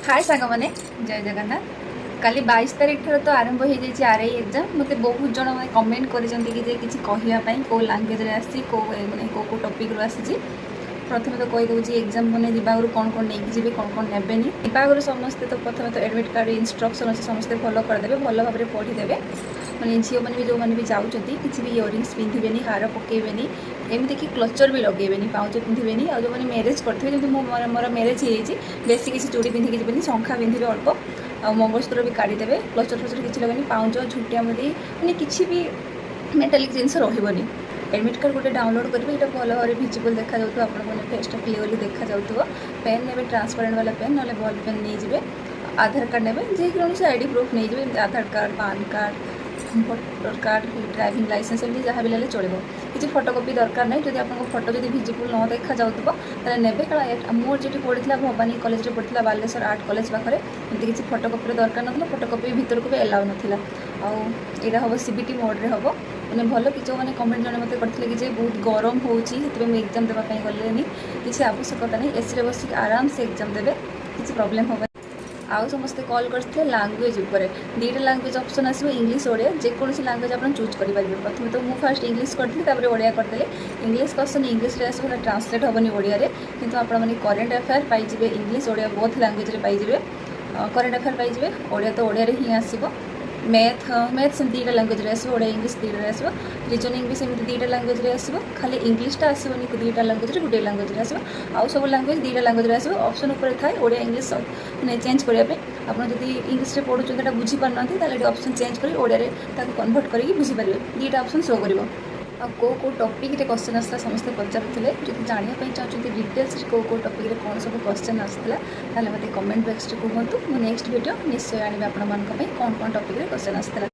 हाय सांग मैंने जय जगन्नाथ काली 22 तारीख ठार तो आरंभ हो जाए आरआई एग्जाम मत बहुत जन मैंने कमेंट करवाई कौ लांगुएज आसी कौ मैंने कौ टॉपिक रू आसी प्रथम तो कहीदे एग्जाम मैंने जागर कौन कौन नहीं जी कौन कौन ने जागर समस्ते तो प्रथम तो एडमिट कार्ड इंस्ट्रक्शन अच्छे समस्ते फॉलो करदे भल भाव में पढ़ीदे मैंने झील मैंने जो मैंने भी जाऊँच किसी भी इयरिंग्स पिंधे हार पकेबे एमती कि क्लचर भी लगे पाउच पिंधे जो मैंने मैरेज करेंगे जमी मोर मैरेज हो बेसी किसी चूड़ी पिंधिकी जी शंखा पिंधे अल्प आ मंगलसूत्र भी काढ़ीदेवे क्लचर फ्लचर किसी लगेनि पाउच झुटिया मुदी मैंने किसी भी मेटालिक जिनस रही एडमिट कार्ड गोटे डाउनलोड करेंगे ये भल भाव में भिजिबल देखा आपने फेसटा क्लीयरली देखा जाऊँ पेन ने ट्रांसपेरेंट वाला पेन ना बल पेन नहीं जाए आधार कार्ड ने जेकोसी आईडी प्रूफ नहीं जाए Aadhaar card PAN card voter card driving licence एमती जहाँ भी ले चलो किसी फोटोकॉपी दरकार नहीं जब आप फोटो जब भिजिबल न देखा जाऊँ ने मोर जो पढ़ी भवानी कॉलेज में पढ़ी बालेश्वर आर्ट कॉलेज पाखे एमती किसी फोटोकॉपी दरकार ना फोटोकॉपी भीतर को भी एलाउ नाला आईटा हम सीबीटी मोड्रे हम मैंने भल कि जो मैंने कमेंट जन मत करते कि बहुत गरम होती एग्जाम देवाई गलेनि किसी आवश्यकता नहीं एसी बस आराम से एग्जाम देवे किसी प्रॉब्लम हम आउ समस्ते कॉल करते लांगुएज उपरे दीटा लांगुएज ऑप्शन आसो इंग्लिश ओडिया जेकोसी लांगुएज आप चूज करेंगे प्रथम तो मुझे फास्ट इंग्लिश करती ओडिया करदे इंग्लिश क्वेश्चन इंग्लिश आसो ट्रांसलेट हेनी ओडिया किंतु आप करेन्ट अफेयर पाइबे इंग्लिश ओडिया बोथ लांगुएज पाइबे करेन्ट अफेयर पाइबे ओडिया तो ओडिया ही आसो मैथ मैथ से दीटा लांगुएज आसो ओडिया इंग्लिश दीटा आसो रिजनिंग भी सेमती दीटा लांगुएज आसो खाली इंग्लिशटा आसोनी दीटा लांगुएज गोटे लांगुएज आसो आउ सब लांगुएज दीटा लांगुएज आसो ऑप्शन उपर थाए ओडिया इंग्लिश मैंने चेंज करने आप इंग्लिश पढ़ुं बुझीपार ना ऑप्शन चेंज कर ओडिया कन्वर्ट करके बुझीपारे दीटा ऑप्शन शो कर कौ टॉपिक क्वेश्चन आसला समस्त पचारे जो जानवाई चाहते डिटेल्स कौ टॉपिक कौन सब क्वेश्चन आसला मतलब कमेंट बॉक्स कहतु नेक्स्ट वीडियो निश्चय आने आपण कौन कौन टॉपिक क्वेश्चन आसला।